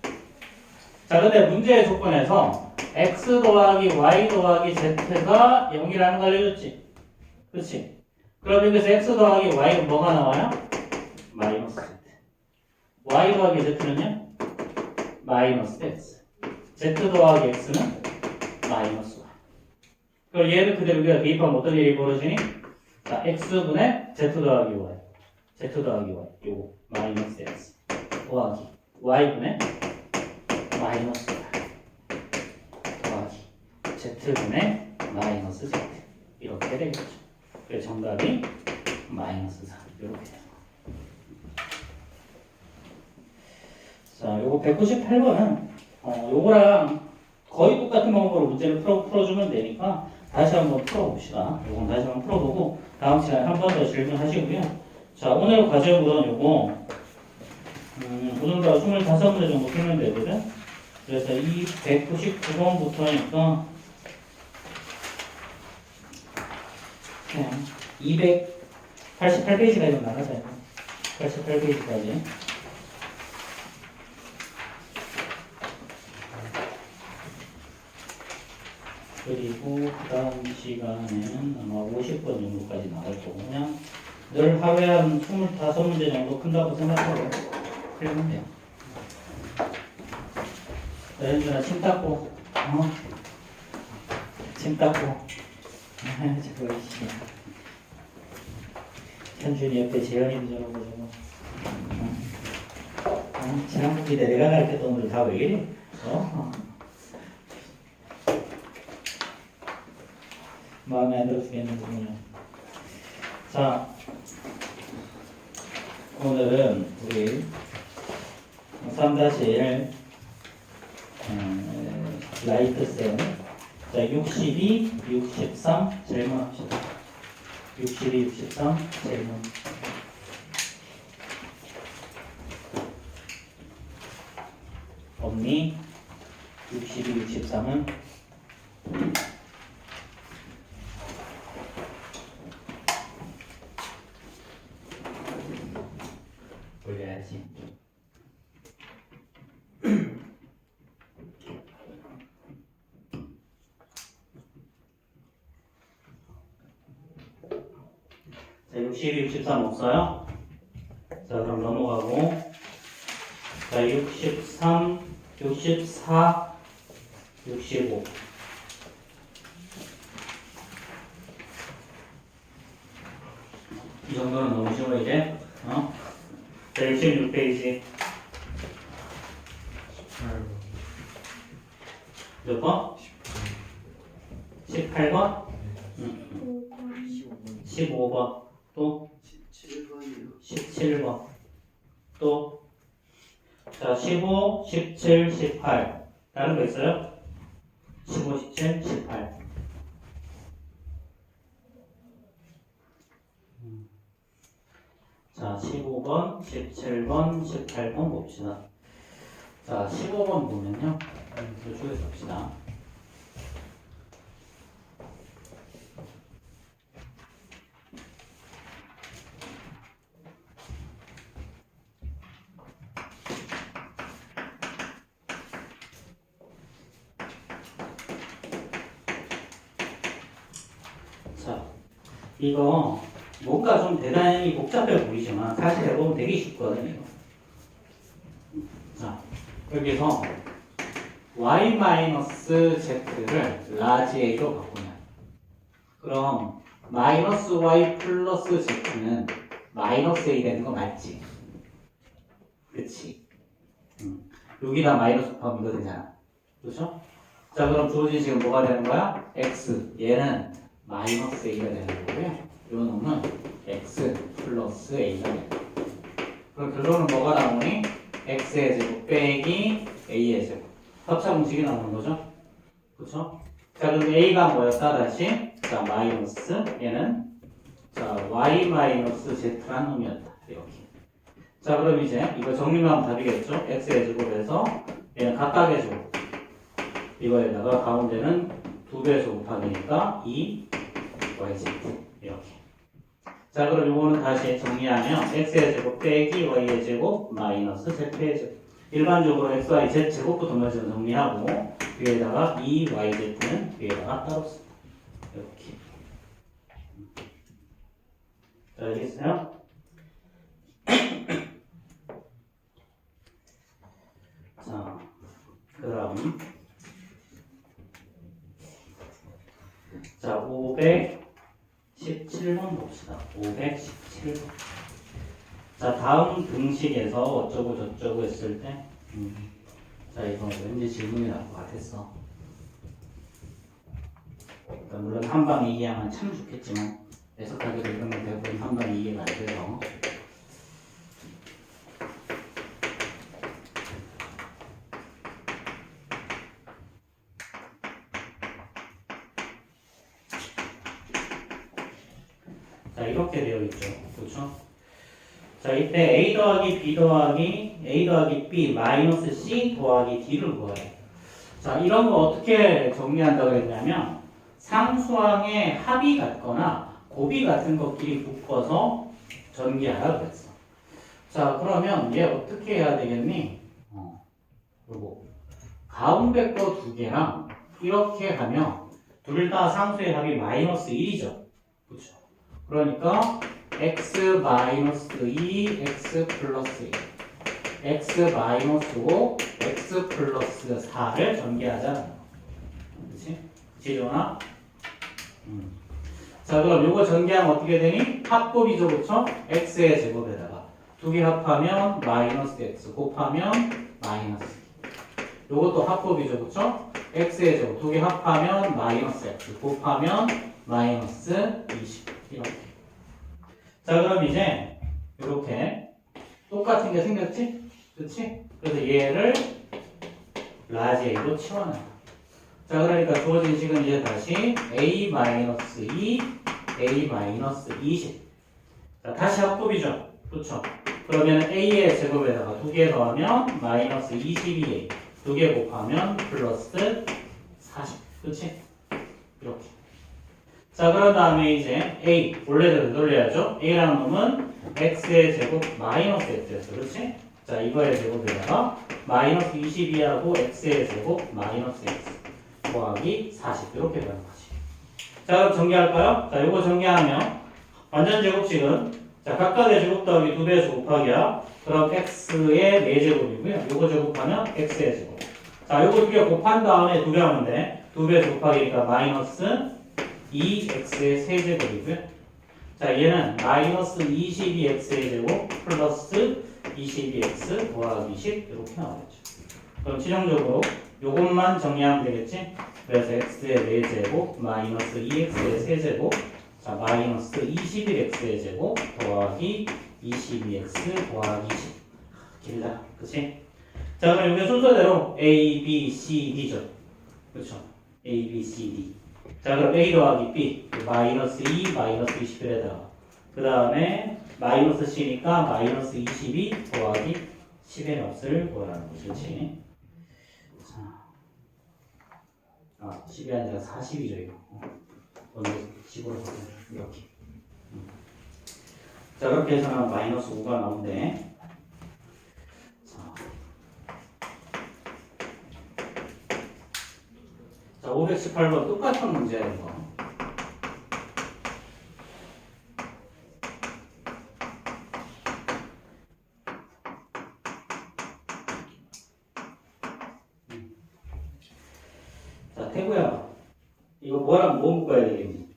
자, 근데 문제의 조건에서 x 더하기 y 더하기 z가 0이라는 걸 알려줬지. 그렇지? 그럼 여기서 x 더하기 y는 뭐가 나와요? 마이너스 z. y 더하기 z는요? 마이너스 x. z 더하기 x는 마이너스 y. 그럼 얘를 그대로 우리가 대입하면 어떤 일이 벌어지니? 자, x분의 z 더하기 y. z 더하기 y. 요거 마이너스 x. 더하기 y분의 마이너스 y. 더하기 z분의 마이너스 z. 이렇게 되겠죠. 그래서 정답이 마이너스 4. 이렇게 돼요. 자, 요거 198번은 요거랑 거의 똑같은 방법으로 문제를 풀어주면 되니까 다시 한번 풀어봅시다. 요건 다시 한번 풀어보고 다음 시간에 한 번 더 질문하시고요. 자, 오늘 과제물은 요거 오늘도 25문제 정도 풀면 되거든. 그래서 이 199번부터니까 그냥 288페이지까지 나가자요. 88페이지까지. 그리고 그 다음 시간에는 아마 50번 정도까지 나갈 거고 그냥 늘 하루에 한 25문제 정도 큰다고 생각하고 풀면 돼요. 현준아 침 닦고 침 닦고 저거 이씨 현준이 옆에 재현이도 저러고 지난번에 내가 가르쳤던 오늘 다 왜 이래? 마음에 안 들어 죽겠는군요. 자, 오늘은 우리 3-1 라이트쌤 자, 62, 63 질문합시다. 62, 63 질문. 없니? 62, 63은 올려야지. 62, 63 없어요? 자, 그럼 넘어가고. 자, 63, 64, 65. 이 정도는 너무 쉬워, 이제. 자, 66페이지. 몇 번? 18번? 15번. 또? 17번. 또? 자, 15, 17, 18. 다른 거 있어요? 15, 17, 18. 자, 15번, 17번, 18번 봅시다. 자, 15번 보면요. 이쪽에서 봅시다. 자, 이거 뭔가 좀 대단히 복잡해 보이지만 사실 해보면 되게 쉽거든요. 자, 여기서 y-z를 라지 a로 바꾸면 그럼 마이너스 y 플러스 z는 마이너스 a 되는 거 맞지? 그치? 여기다 마이너스 곱하면 이거 되잖아. 그렇죠? 자, 그럼 주어진 지금 뭐가 되는 거야? x. 얘는 마이너스 a가 되는 거고요. 요 놈은 x 플러스 a가 되는 거야. 그럼 결론은 뭐가 나오니? x의 제곱 빼기 a의 제곱. 합차 공식이 나오는 거죠. 그렇죠? 자, 그럼 a가 뭐였다 다시? 자, 마이너스 얘는 자 y 마이너스 z란 놈이었다. 이렇게. 자, 그럼 이제 이거 정리만 하면 답이겠죠? x의 제곱에서 얘는 각각의 제곱. 이거에다가 가운데는 2배속 곱하기니까 2yz 이렇게. 자, 그럼 이거는 다시 정리하면 x의 제곱 빼기 y의 제곱 마이너스 z의 제곱. 일반적으로 x, y, z 제곱부터 먼저 정리하고 위에다가 2yz는 위에다가 따로 씁니다. 이렇게. 자, 알겠어요? 자, 그 다음 자, 517번 봅시다. 517번. 자, 다음 등식에서 어쩌고 저쩌고 했을 때 자, 이거 왠지 질문이 나올 것 같았어. 그러니까 물론 한 방에 이해하면 참 좋겠지만 해석하기도 이런 건 대부분 한 방에 이해가 안 돼요. 자, 이렇게 되어 있죠. 그렇죠? 자, 이때 a 더하기 b 더하기 a 더하기 b 마이너스 c 더하기 d를 구해요. 자, 이런 거 어떻게 정리한다고 했냐면 상수항의 합이 같거나 곱이 같은 것끼리 묶어서 전개하라 그랬어. 자, 그러면 얘 어떻게 해야 되겠니? 요거 가운데 거 두 개랑 이렇게 하면 둘 다 상수의 합이 마이너스 1이죠. 그렇죠? 그러니까 x 마이너스 2, x 플러스 1, x 마이너스 5, x 플러스 4를 전개하자는 거. 그렇지? 지조나? 자, 그럼 요거 전개하면 어떻게 되니? 합곱이죠, 그렇죠? x의 제곱에다가 두 개 합하면 마이너스 x 곱하면 마이너스 2. 요것도 합곱이죠, 그렇죠? x의 제곱 두 개 합하면 마이너스 x 곱하면 마이너스 20 이렇게. 자, 그럼 이제 이렇게 똑같은 게 생겼지? 그렇지? 그래서 얘를 라지 a로 치워놔. 자, 그러니까 주어진 식은 이제 다시 a-2, a-20. 자, 다시 합곱이죠. 그렇죠? 그러면 a의 제곱에다가 두 개 더하면 마이너스 22a. 두 개 곱하면 플러스 40. 그렇지? 이렇게. 자, 그런 다음에 이제 a 원래대로 돌려야죠. a라는 놈은 x의 제곱 마이너스 x였어. 그렇지? 자, 이거의 제곱에다가 마이너스 22하고 x의 제곱 마이너스 x 더하기 40 이렇게 되는 거지. 자, 그럼 정리할까요? 자, 요거 정리하면 완전 제곱식은 자 각각의 제곱 더하기 2배에서 곱하기야. 그럼 x의 4제곱이고요. 요거 제곱하면 x의 제곱. 자 요거 2개 곱한 다음에 2배 하면 돼. 2배에서 곱하기니까 마이너스 2x의 세제곱이고요. 자 얘는 마이너스 22x의 제곱 플러스 22x 더하기 10 이렇게 나오겠죠. 그럼 최종적으로 요것만 정리하면 되겠지? 그래서 x의 4제곱 마이너스 2x의 세제곱 자 마이너스 21x의 제곱 더하기 22x 더하기 10 길다 그치? 자 그럼 이게 순서대로 a, b, c, d죠 그쵸? a, b, c, d 자 그럼 a 더하기 b 마이너스 2 마이너스 21에다가 그 다음에 마이너스 c니까 마이너스 22 더하기 10의 값을 구하라는 거지 그치? 자, 10이 아니라 40이죠 이거 오늘 10으로 이렇게 자 그렇게 해서는 마이너스 5가 나오는데 자 518번 똑같은 문제예요 이거. 자 태구야 이거 뭐랑 뭐 묶어야 되겠니?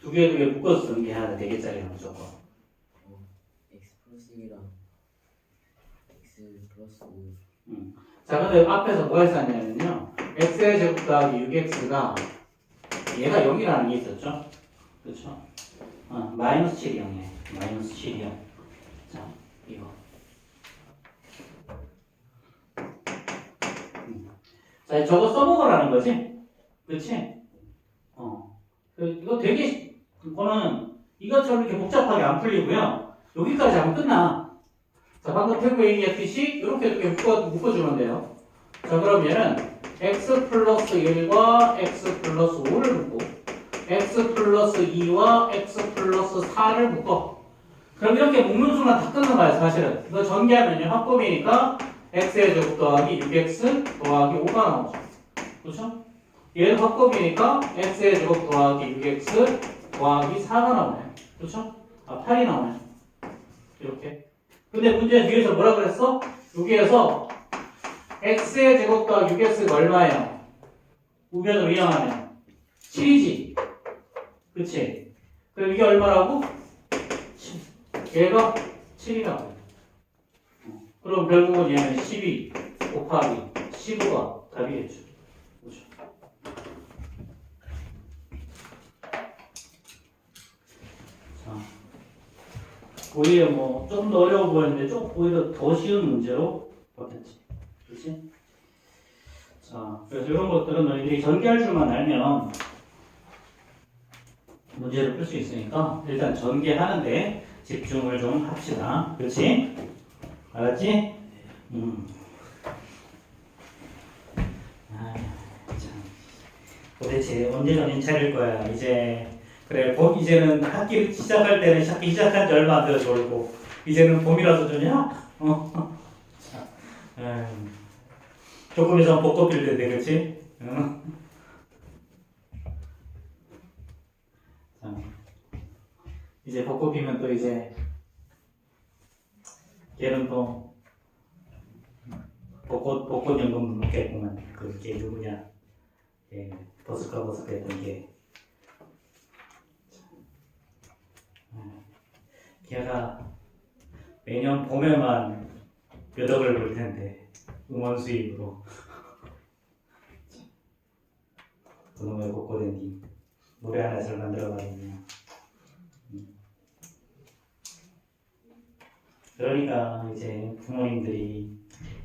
두 개 묶어서 쓰는 게 하나 4개짜리야 무조건. x 플러스 1이랑 x 플러스 5. 자 근데 앞에서 뭐 했었냐면요 x의 제곱 더하기 6x가 얘가 0이라는 게 있었죠 그렇죠? 마이너스 7이 0이에요 마이너스 7이 0 자 이거 자 저거 써먹으라는 거지 그치? 이거 되게 이거는 이것처럼 이렇게 복잡하게 안 풀리고요 여기까지 하면 끝나 자 방금 태구 얘기했듯이 이렇게 묶어주면 돼요 자 그럼 얘는 x 플러스 1과 x 플러스 5를 묶고 x 플러스 2와 x 플러스 4를 묶어 그럼 이렇게 묶는 순간 다 끝난 거야 사실은 이거 전개하면요 합법이니까 x의 제곱 더하기 6x 더하기 5가 나오죠 그렇죠? 얘는 합법이니까 x의 제곱 더하기 6x 더하기 4가 나오네 그렇죠? 8이 나오네 이렇게 근데 문제 뒤에서 뭐라 그랬어? 여기에서 x의 제곱 더하기 6x가 얼마예요? 우변으로 이항하면 7이지 그치? 그럼 이게 얼마라고? 7 얘가 7이라고 그럼 결국은 얘는 12 곱하기 15가 답이겠죠 그렇죠? 자, 오히려 뭐 좀 더 어려워 보였는데 좀 오히려 더 쉬운 문제로 바뀌었지 그렇지? 자, 그래서 이런 것들은 너희들이 전개할 줄만 알면 문제를 풀 수 있으니까 일단 전개하는데 집중을 좀 합시다. 그렇지? 알았지? 참. 도대체 언제 정신 차릴 거야? 이제 그래 이제는 학기 시작할 때는 학기 시작한 지 얼마 안 돼서 그렇고 이제는 봄이라서 좋냐? 조금 있으면 벚꽃 필 텐데 그렇지? 이제 벚꽃 피면 또 이제 걔는 또 벚꽃 연금 먹겠구만 그게 누구냐? 버스커 했던 게 걔가 매년 봄에만 몇 억을 벌 텐데 음원 수입으로 그놈의 벚꽃엔디 노래 하나 잘 만들어가지고 그러니까 이제 부모님들이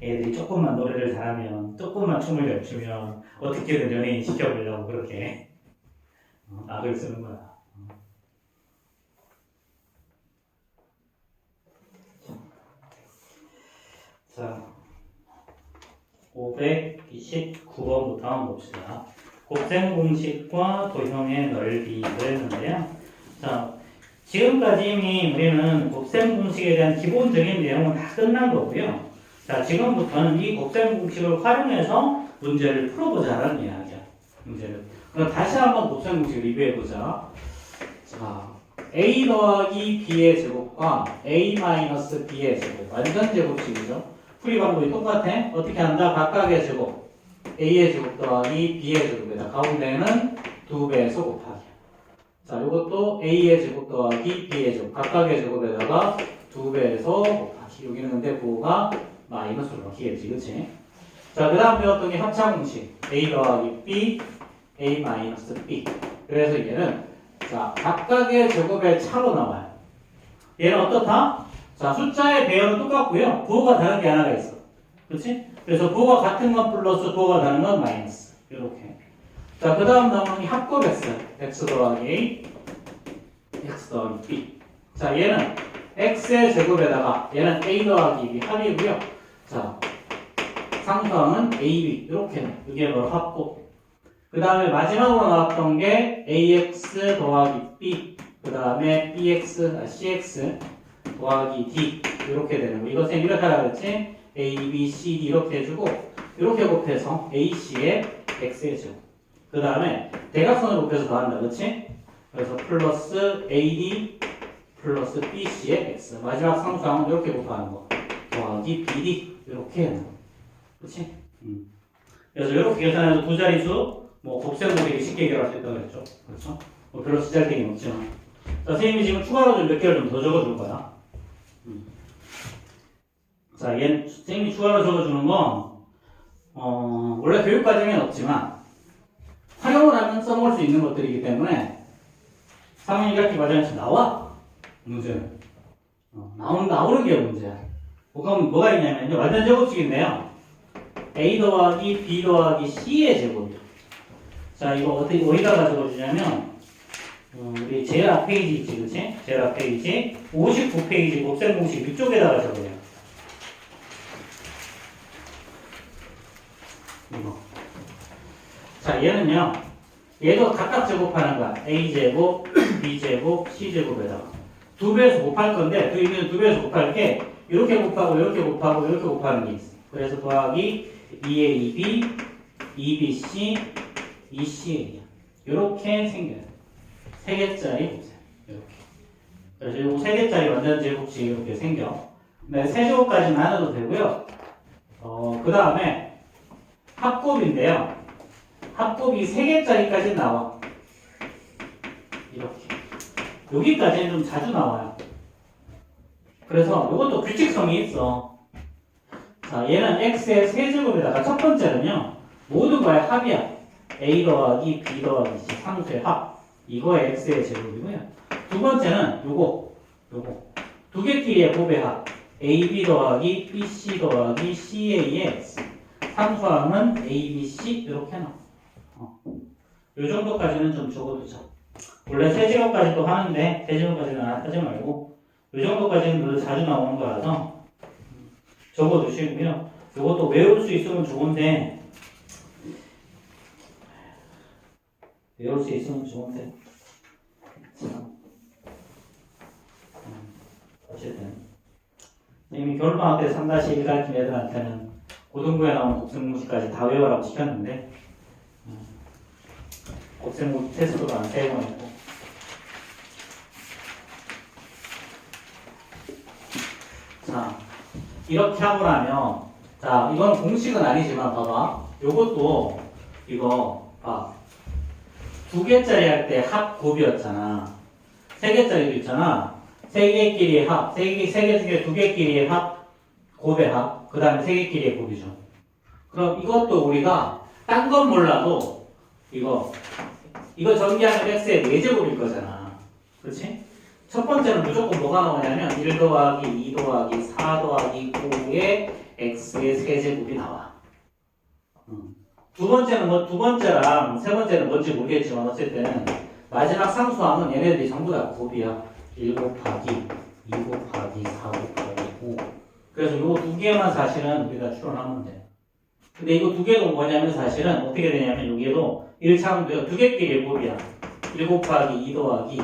애들이 조금만 노래를 잘하면 조금만 춤을 잘 추면 어떻게든 연예인 시켜보려고 그렇게 악을 쓰는 거야. 자, 529번부터 한번 봅시다. 곱셈 공식과 도형의 넓이를 했는데요. 자, 지금까지 이미 우리는 곱셈 공식에 대한 기본적인 내용은 다 끝난 거고요. 자, 지금부터는 이 곱셈 공식을 활용해서 문제를 풀어보자라는 이야기야. 문제를. 그럼 다시 한번 곱셈 공식 리뷰해보자. 자, a 더하기 b의 제곱과 a 마이너스 b의 제곱 완전 제곱식이죠. 풀이 방법이 똑같아. 어떻게 한다? 각각의 제곱 a의 제곱 더하기 b의 제곱에다 가운데는 2배에서 곱하기. 자, 이것도 a의 제곱 더하기 b의 제곱 각각의 제곱에다가 2배에서 곱하기. 여기는 근데 부호가 마이너스로 바뀌겠지, 그치? 자, 그 다음 배웠던 게 합차 공식 a 더하기 b, a 마이너스 b. 그래서 얘는 자 각각의 제곱의 차로 나와요. 얘는 어떻다? 자, 숫자의 배열은 똑같고요. 부호가 다른 게 하나가 있어. 그렇지? 그래서 부호가 같은 건 플러스 부호가 다른 건 마이너스. 이렇게. 자, 그 다음 나오는 게 합곱 x. x 더하기 a, x 더하기 b. 자, 얘는 x의 제곱에다가 얘는 a 더하기 b 합이고요. 자, 상수항은 ab. 이렇게. 이게 바로 합곱. 그 다음에 마지막으로 나왔던 게 ax 더하기 b. 그 다음에 cx 더하기 d. 이렇게 되는 거. 이것은 이렇게 하라 그랬지? a, b, c, d 이렇게 해주고 이렇게 곱해서 ac의 x의 제곱. 그 다음에 대각선을 곱해서 더한다. 그렇지? 그래서 플러스 ad 플러스 bc의 x. 마지막 상수항은 이렇게 곱하는 거. 더하기 bd. 이렇게 하는 거. 그렇지? 그래서 이렇게 계산해서 두 자릿수 뭐 곱셈도 쉽게 해결할 수 있다고 그랬죠. 그렇죠? 뭐 별로 쓰잘데기 없지만. 자, 선생님이 지금 추가로 좀 몇 개를 좀 더 적어줄 거야. 자, 얘 선생님이 추가로 적어주는 건 원래 교육과정에는 없지만 활용을 하면 써먹을 수 있는 것들이기 때문에 3인 1학기 과정에서 나와 문제는 나오는 게 문제야. 뭐가 있냐면요, 완전 제곱식인데요, a 더하기 b 더하기 c의 제곱이요. 자, 이거 어떻게 어디다가 적어주냐면 우리 제일 앞 페이지 있지, 그치? 제일 앞 페이지 59페이지 곱셈 공식 위쪽에다가 적어요. 이거. 자, 얘는요, 얘도 각각 제곱하는 거야. a제곱, b제곱, c제곱에다가 2배에서 곱할 건데, 그 의미는 2배에서 곱할 게 이렇게 곱하고 이렇게 곱하고 이렇게 곱하는 게 있어. 그래서 더하기 2ab, 2bc, 2ca 이렇게 생겨요. 3개짜리 곱셈. 이렇게. 그래서 이 3개짜리 완전 제곱식 이렇게 생겨. 네, 세제곱까지는 안 해도 되고요. 그 다음에 합곱인데요. 합곱이 3개짜리까지 나와. 이렇게. 여기까지는 좀 자주 나와요. 그래서 이것도 규칙성이 있어. 자, 얘는 x의 세제곱에다가 첫 번째는요, 모든 거의 합이야. a 더하기 b 더하기 c 상수의 합. 이거의 x의 제곱이고요. 두 번째는 요거. 두 개끼리의 곱의 합. ab 더하기 bc 더하기 ca의 x. 상수항은 abc 이렇게 나와. 요 정도까지는 좀 적어두자. 원래 세제곱까지도 하는데 세제곱까지는 하지 말고 요 정도까지는 늘 자주 나오는 거라서 적어두시고요. 이것도 외울 수 있으면 좋은데 어쨌든 이미 겨울방학 때 3-1 가르친 애들한테는 고등부에 나오는 곱셈공식까지 다 외워라고 시켰는데 곱셈공식 테스트도 한 3번 했고. 자, 이렇게 하고 나면, 자, 이건 공식은 아니지만 봐봐. 요것도 이거 봐. 2개짜리 할 때 합곱이었잖아. 3개짜리도 있잖아. 3개끼리의 합, 3개 중에 2개끼리의 합, 곱의 합, 그 다음에 3개끼리의 곱이죠. 그럼 이것도 우리가 딴 건 몰라도 이거 전개하면 x의 4제곱일 거잖아. 그렇지? 첫 번째는 무조건 뭐가 나오냐면 1 더하기 2 더하기 4 더하기 5의 x의 세제곱이 나와. 두 번째랑 세 번째는 뭔지 모르겠지만 어쨌든 마지막 상수항은 얘네들이 전부 다 곱이야. 1 곱하기 2 곱하기 4 곱하기 5. 그래서 요 두 개만 사실은 우리가 추론하면 돼. 근데 이거 두 개도 뭐냐면 사실은 어떻게 되냐면 여기에도 1차원도요. 두 개끼리의 곱이야. 1 곱하기 2 더하기,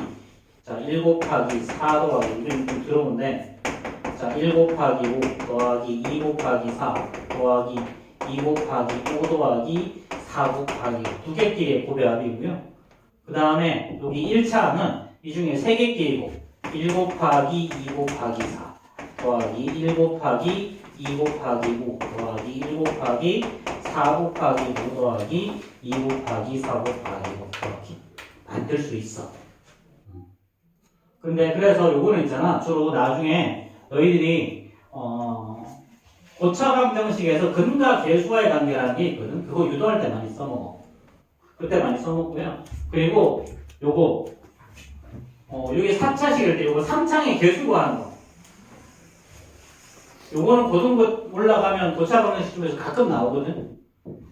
자, 1 곱하기 4 더하기, 이런 좀 들어오는데, 자, 1 곱하기 5 더하기 2 곱하기 4 더하기 2 곱하기 5 더하기 4 곱하기 두 개끼리의 곱의 합이고요. 그 다음에 여기 1차항은 이 중에 3개 끼고 1 곱하기 2 곱하기 4 더하기 1 곱하기 2 곱하기 5 더하기 1 곱하기 4 곱하기 5 더하기 2 곱하기 4 곱하기 5 더하기 만들 수 있어. 근데 그래서 요거는 있잖아. 주로 나중에 너희들이 고차방 정식에서 근과 계수와의 관계라는 게 있거든. 그거 유도할 때 많이 써먹어. 그때 많이 써먹고요. 그리고 요거 요게 4차식일 때 요거 3창의 계수 구하는 거. 요거는 고등부 올라가면 고차방 정식에서 가끔 나오거든.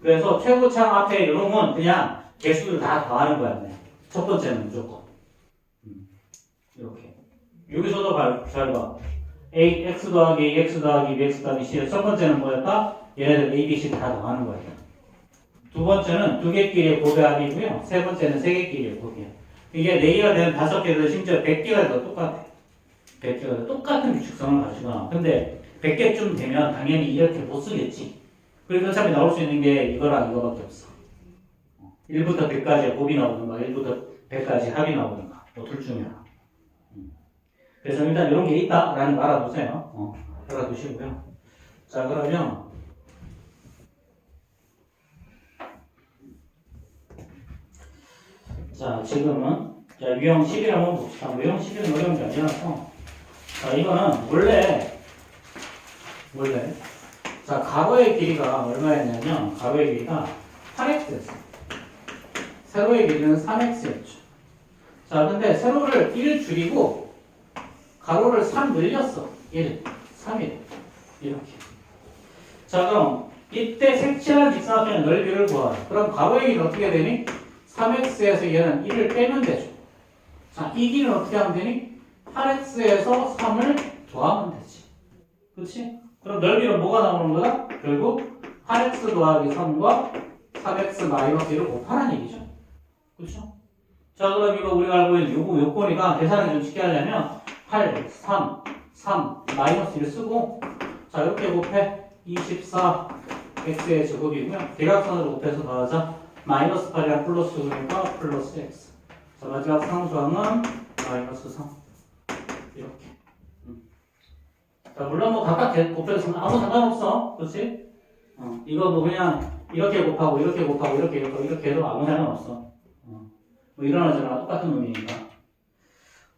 그래서 최고창 앞에 요놈은 그냥 개수를 다 더하는 거야. 그냥. 첫 번째는 무조건. 이렇게. 여기서도 잘 봐. x 더하기 x 더하기 bx 더하기 c. 첫 번째는 뭐였다? 얘네들 a, b, c 다 더하는 거야. 두 번째는 두 개끼리의 곱합이고요. 세 번째는 세 개끼리의 곱이야. 이게 4개가 되면 5개가 심지어 100개가 더 똑같아. 100개가 더 똑같은 규칙성을 가지고. 근데 100개쯤 되면 당연히 이렇게 못 쓰겠지. 그래서 어차피 나올 수 있는 게 이거랑 이거밖에 없어. 1부터 100까지 곱이 나오든가 1부터 100까지 합이 나오든가 뭐 둘 중에 하나. 그래서 일단 이런 게 있다라는 거 알아두세요. 알아두시고요. 자, 그러면 자, 지금은 자, 유형 11 한번 봅시다. 유형 11은 어려운 게 아니라서 자, 이거는 원래 자, 가로의 길이가 얼마였냐면 가로의 길이가 8x였어. 세로의 길이는 3x였죠. 자, 근데 세로를 1 줄이고 가로를 3 늘렸어. 1, 3일 이렇게. 자, 그럼 이때 색칠한 직사각형의 넓이를 구하라. 그럼 가로의 길이 어떻게 되니? 3x에서 얘는 1을 빼면 되죠. 자, 이 길은 어떻게 하면 되니? 8x에서 3을 더하면 되지. 그렇지? 그럼 넓이는 뭐가 나오는 거다? 결국 8x 더하기 3과 3x 마이너스 1을 곱하는 얘기죠. 그렇죠? 자, 그럼 이거 우리가 알고 있는 요거니까 계산을 좀 쉽게 하려면 8, 3, 마이너스 1 쓰고 자, 이렇게 곱해 24 x의 제곱이고요. 대각선으로 곱해서 더하자. 마이너스 8이랑 플러스 9니까 플러스 x. 자, 마지막 상수항은 마이너스 3. 이렇게. 자, 물론 뭐 각각 곱해서 아무 상관없어. 그렇지? 이거 뭐 그냥 이렇게 곱하고 이렇게 곱하고 이렇게 해도 아무 상관없어. 뭐 일어나잖아. 똑같은 놈이니까.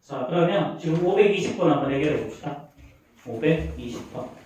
자, 그러면 지금 520번 한번 해결해 봅시다. 520번.